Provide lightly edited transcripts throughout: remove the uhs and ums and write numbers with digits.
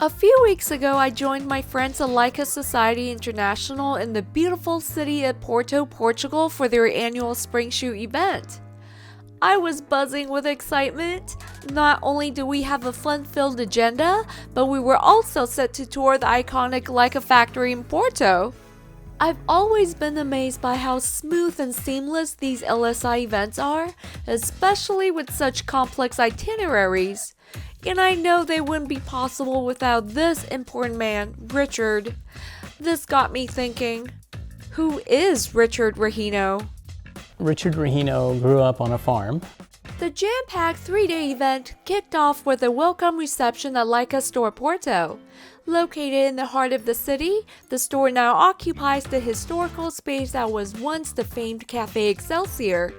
A few weeks ago, I joined my friends at Leica Society International in the beautiful city of Porto, Portugal for their annual spring shoot event. I was buzzing with excitement. Not only do we have a fun-filled agenda, but we were also set to tour the iconic Leica factory in Porto. I've always been amazed by how smooth and seamless these LSI events are, especially with such complex itineraries. And I know they wouldn't be possible without this important man, Richard. This got me thinking, who is Richard Rejino? Richard Rejino grew up on a farm. The jam-packed 3-day event kicked off with a welcome reception at Leica Store Porto. Located in the heart of the city, the store now occupies the historical space that was once the famed Café Excelsior.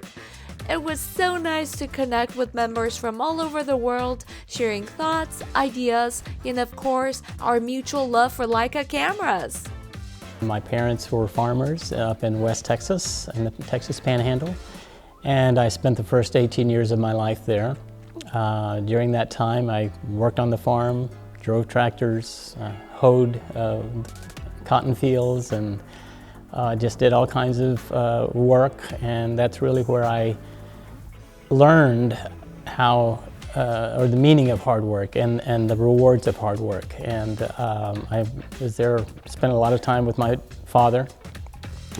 It was so nice to connect with members from all over the world, sharing thoughts, ideas, and of course, our mutual love for Leica cameras. My parents were farmers up in West Texas, in the Texas Panhandle, and I spent the first 18 years of my life there. During that time, I worked on the farm, drove tractors, hoed cotton fields, and just did all kinds of work, and that's really where I learned how, or the meaning of hard work and the rewards of hard work. And I was there, spent a lot of time with my father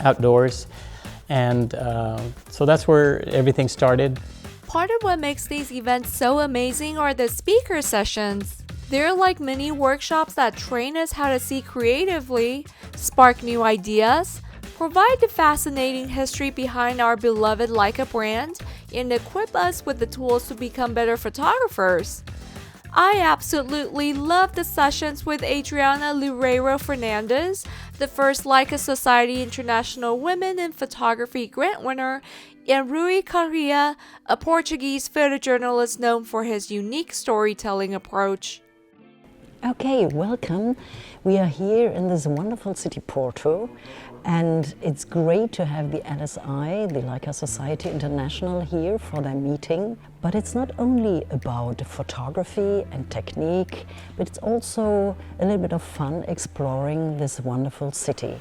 outdoors, and so that's where everything started. Part of what makes these events so amazing are the speaker sessions. They're like mini workshops that train us how to see creatively, spark new ideas, provide the fascinating history behind our beloved Leica brand, and equip us with the tools to become better photographers. I absolutely love the sessions with Adriana Loureiro Fernandes, the first Leica Society International Women in Photography grant winner, and Rui Correia, a Portuguese photojournalist known for his unique storytelling approach. Okay, welcome. We are here in this wonderful city Porto, and it's great to have the LSI, the Leica Society International, here for their meeting. But it's not only about photography and technique, but it's also a little bit of fun exploring this wonderful city.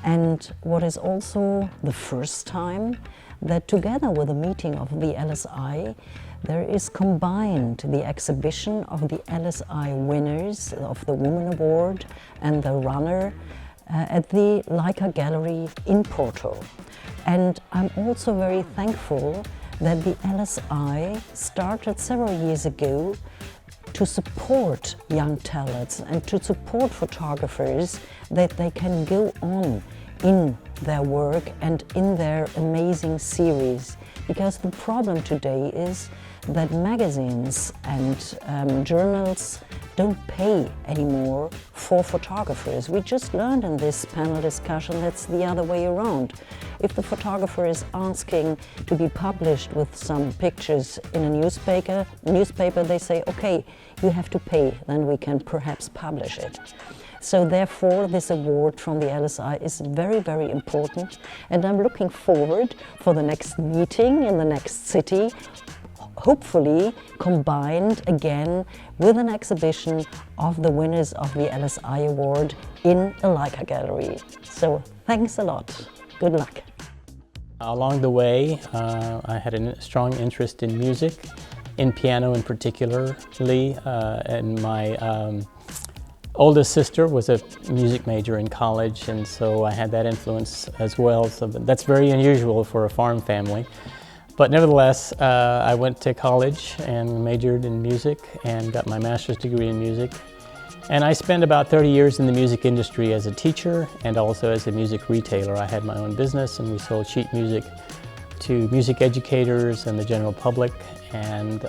And what is also the first time that together with the meeting of the LSI, there is combined the exhibition of the LSI winners of the Women Award and the runner at the Leica Gallery in Porto. And I'm also very thankful that the LSI started several years ago to support young talents and to support photographers that they can go on in their work and in their amazing series. Because the problem today is that magazines and journals don't pay anymore for photographers. We just learned in this panel discussion that's the other way around. If the photographer is asking to be published with some pictures in a newspaper, they say, okay, you have to pay, then we can perhaps publish it. So therefore, this award from the LSI is very, very important, and I'm looking forward for the next meeting in the next city, hopefully combined again with an exhibition of the winners of the LSI award in a Leica gallery. So thanks a lot. Good luck. Along the way, I had a strong interest in music, in piano in particularly, and my oldest sister was a music major in college, and so I had that influence as well. So that's very unusual for a farm family. But nevertheless, I went to college and majored in music and got my master's degree in music. And I spent about 30 years in the music industry as a teacher and also as a music retailer. I had my own business and we sold sheet music to music educators and the general public. And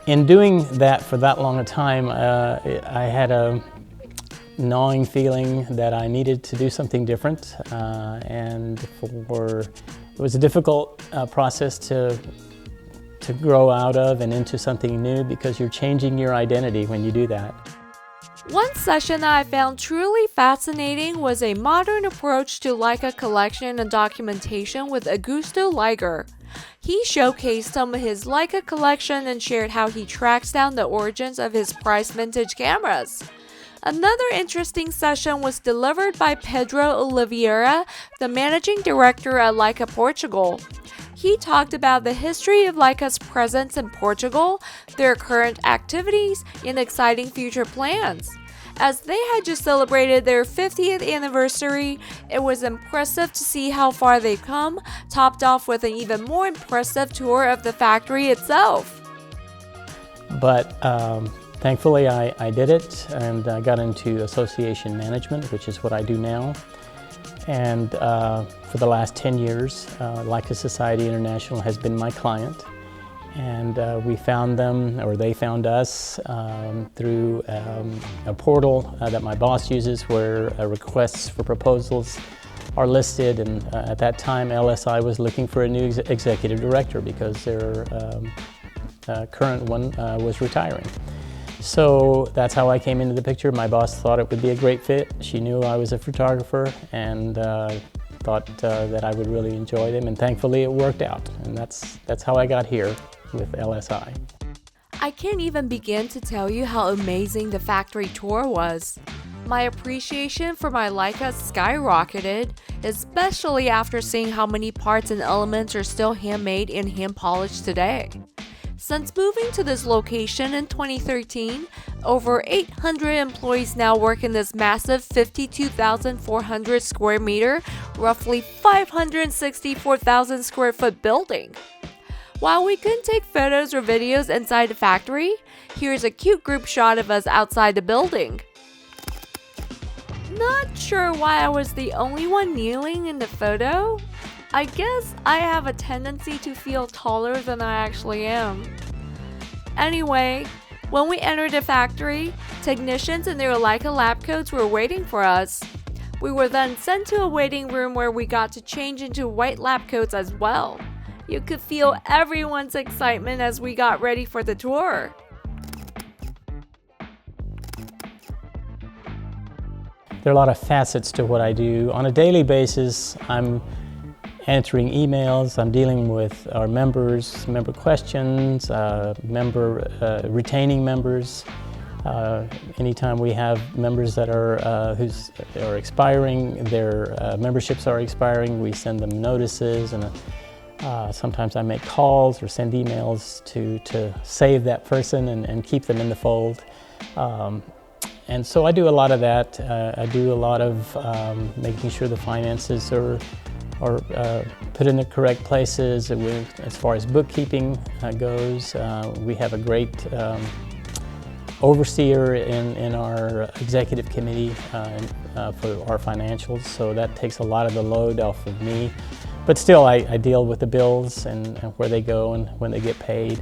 in doing that for that long a time, I had a gnawing feeling that I needed to do something different. It was a difficult process to grow out of and into something new, because you're changing your identity when you do that. One session that I found truly fascinating was a modern approach to Leica collection and documentation with Augusto Liger. He showcased some of his Leica collection and shared how he tracks down the origins of his prized vintage cameras. Another interesting session was delivered by Pedro Oliveira, the managing director at Leica Portugal. He talked about the history of Leica's presence in Portugal, their current activities, and exciting future plans. As they had just celebrated their 50th anniversary, it was impressive to see how far they've come, topped off with an even more impressive tour of the factory itself. But thankfully I did it, and I got into association management, which is what I do now. And for the last 10 years, Leica Society International has been my client. And we found them, or they found us, through a portal that my boss uses where requests for proposals are listed. And at that time, LSI was looking for a new executive director because their current one was retiring. So that's how I came into the picture. My boss thought it would be a great fit. She knew I was a photographer and thought that I would really enjoy them. And thankfully it worked out. And that's how I got here with LSI. I can't even begin to tell you how amazing the factory tour was. My appreciation for my Leica skyrocketed, especially after seeing how many parts and elements are still handmade and hand polished today. Since moving to this location in 2013, over 800 employees now work in this massive 52,400 square meter, roughly 564,000 square foot building. While we couldn't take photos or videos inside the factory, here's a cute group shot of us outside the building. Not sure why I was the only one kneeling in the photo. I guess I have a tendency to feel taller than I actually am. Anyway, when we entered the factory, technicians in their Leica lab coats were waiting for us. We were then sent to a waiting room where we got to change into white lab coats as well. You could feel everyone's excitement as we got ready for the tour. There are a lot of facets to what I do. On a daily basis, I'm answering emails, I'm dealing with our members, member questions, retaining members. Anytime we have members that are expiring, their memberships are expiring, we send them notices, and sometimes I make calls or send emails to save that person and keep them in the fold. And so I do a lot of that. I do a lot of making sure the finances are put in the correct places. As far as bookkeeping goes, we have a great overseer in our executive committee for our financials, so that takes a lot of the load off of me. But still, I deal with the bills and where they go and when they get paid.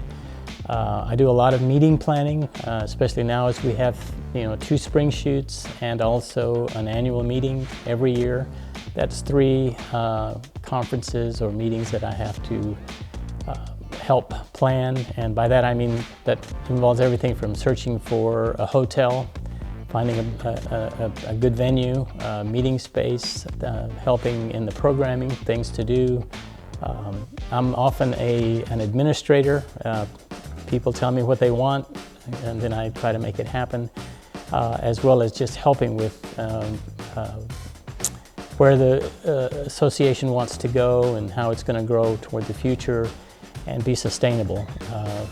I do a lot of meeting planning, especially now as we have 2 spring shoots and also an annual meeting every year. That's 3 conferences or meetings that I have to help plan, and by that I mean that involves everything from searching for a hotel, finding a good venue, meeting space, helping in the programming, things to do. I'm often an administrator. People tell me what they want, and then I try to make it happen, as well as just helping with where the association wants to go and how it's going to grow toward the future and be sustainable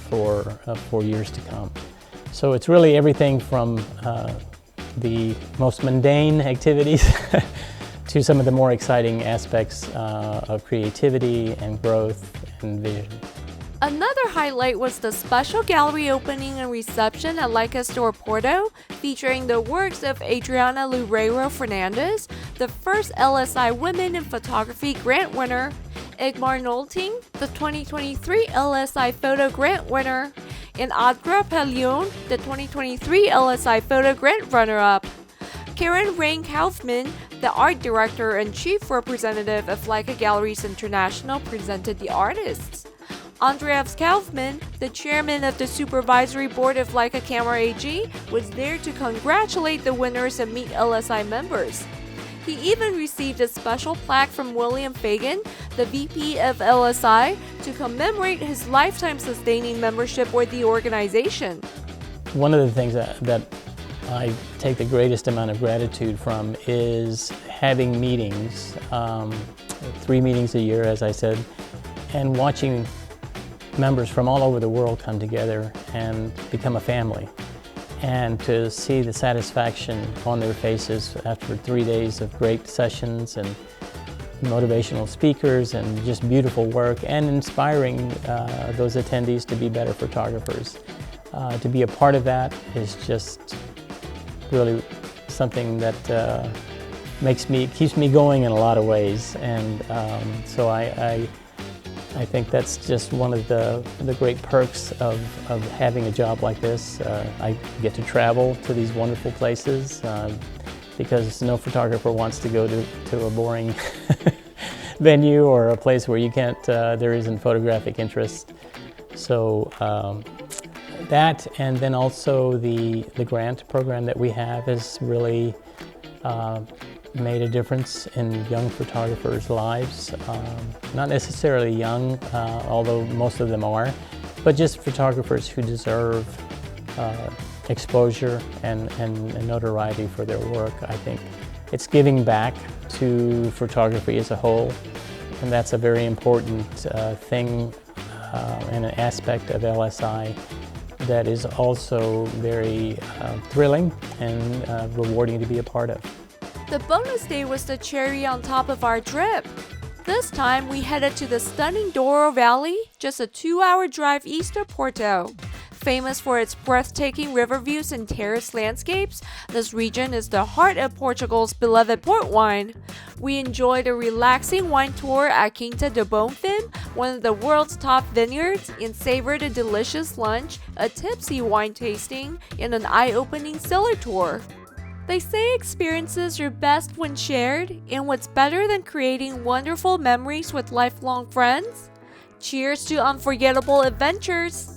for years to come. So it's really everything from the most mundane activities to some of the more exciting aspects of creativity and growth and vision. Another highlight was the special gallery opening and reception at Leica Store Porto, featuring the works of Adriana Loureiro Fernandez, the first LSI Women in Photography grant winner, Igmar Nolting, the 2023 LSI Photo Grant winner, and Adra Pelion, the 2023 LSI Photo Grant runner-up. Karin Rehn-Kaufmann, the art director and chief representative of Leica Galleries International, presented the artists. Andreas Kaufmann, the chairman of the Supervisory Board of Leica Camera AG, was there to congratulate the winners and meet LSI members. He even received a special plaque from William Fagan, the VP of LSI, to commemorate his lifetime sustaining membership with the organization. One of the things that I take the greatest amount of gratitude from is having meetings, 3 meetings a year, as I said, and watching members from all over the world come together and become a family. And to see the satisfaction on their faces after 3 days of great sessions and motivational speakers and just beautiful work, and inspiring those attendees to be better photographers. To be a part of that is just really something that keeps me going in a lot of ways. And so I think that's just one of the great perks of having a job like this. I get to travel to these wonderful places because no photographer wants to go to a boring venue or a place where there isn't photographic interest. So that, and then also the grant program that we have has really made a difference in young photographers' lives. Not necessarily young, although most of them are, but just photographers who deserve exposure and notoriety for their work. I think it's giving back to photography as a whole, and that's a very important thing and an aspect of LSI that is also very thrilling and rewarding to be a part of. The bonus day was the cherry on top of our trip. This time we headed to the stunning Douro Valley, just a 2-hour drive east of Porto. Famous for its breathtaking river views and terraced landscapes, this region is the heart of Portugal's beloved port wine. We enjoyed a relaxing wine tour at Quinta do Bonfim, one of the world's top vineyards, and savored a delicious lunch, a tipsy wine tasting, and an eye-opening cellar tour. They say experiences are best when shared, and what's better than creating wonderful memories with lifelong friends? Cheers to unforgettable adventures!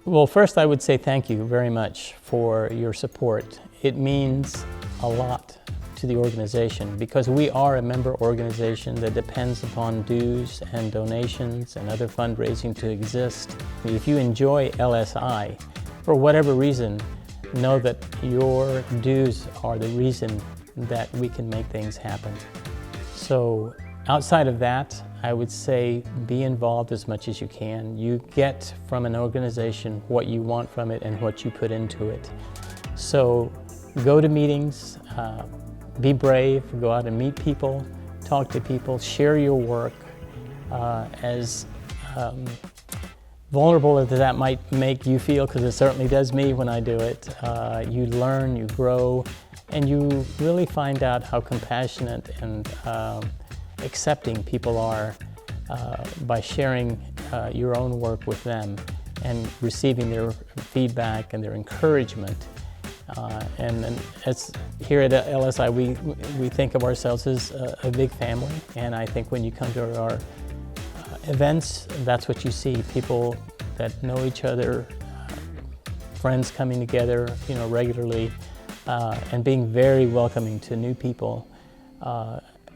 Well, first I would say thank you very much for your support. It means a lot to the organization because we are a member organization that depends upon dues and donations and other fundraising to exist. If you enjoy LSI, for whatever reason, know that your dues are the reason that we can make things happen. So outside of that, I would say be involved as much as you can. You get from an organization what you want from it and what you put into it. So go to meetings, be brave, go out and meet people, talk to people, share your work. As vulnerable as that might make you feel, because it certainly does me when I do it, you learn, you grow, and you really find out how compassionate and accepting people are by sharing your own work with them and receiving their feedback and their encouragement. And as here at LSI, we think of ourselves as a big family, and I think when you come to our events, that's what you see, people that know each other, friends coming together, regularly, and being very welcoming to new people.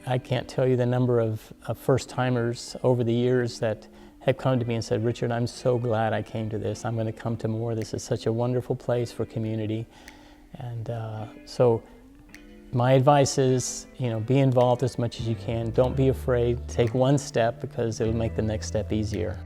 I can't tell you the number of first-timers over the years that have come to me and said, Richard, I'm so glad I came to this. I'm going to come to more. This is such a wonderful place for community. And so my advice is, be involved as much as you can. Don't be afraid. Take one step because it'll make the next step easier.